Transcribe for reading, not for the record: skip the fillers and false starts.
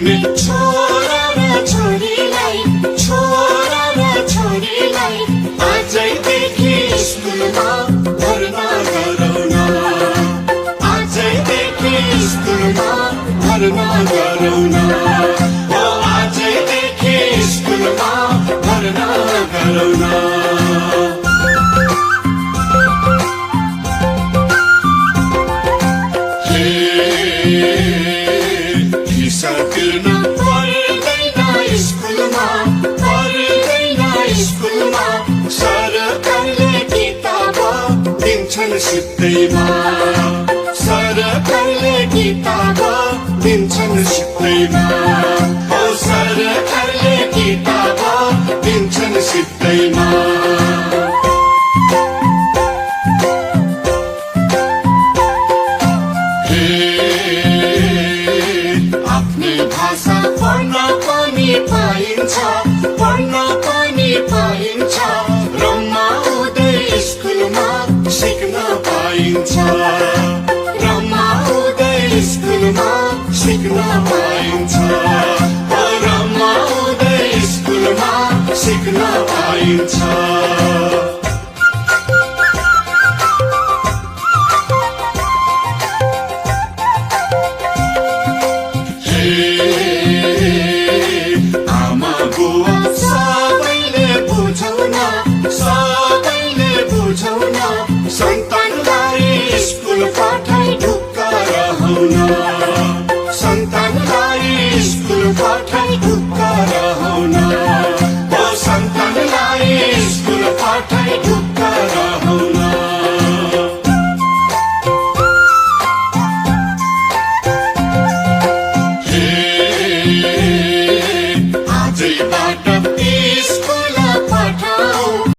आफ्नै छोरा र छोरीलाई आजैदेखि स्कुलमा भर्ना गरौँ न। आजैदेखि स्कुलमा भर्ना गरौँ न। ओ आजैदेखि स्कुलमा भर्ना गरौँ न। फिसा तिर्न पर्दैन स्कुलमा सरकारले किताब दिन्छन् सित्तैमा। सरकारले किताब दिन्छन् सित्तैमा। ओ सरकारले किताब दिन्छन् सित्तैमा। आफ्नै भाषा पढ्न पनि पाइन्छ। रमाउँदै स्कुलमा सिक्न पाइन्छ। रमाउँदै स्कुलमा सिक्न पाइन्छ। रमाउँदै स्कुलमा सिक्न पाइन्छ। आमा बुवा सबैले बुझाउन सन्तानलाई स्कुल पठाई ढुक्क रहौँ न। सन्तानलाई स्कुल पठाई ढुक्क रहौँ।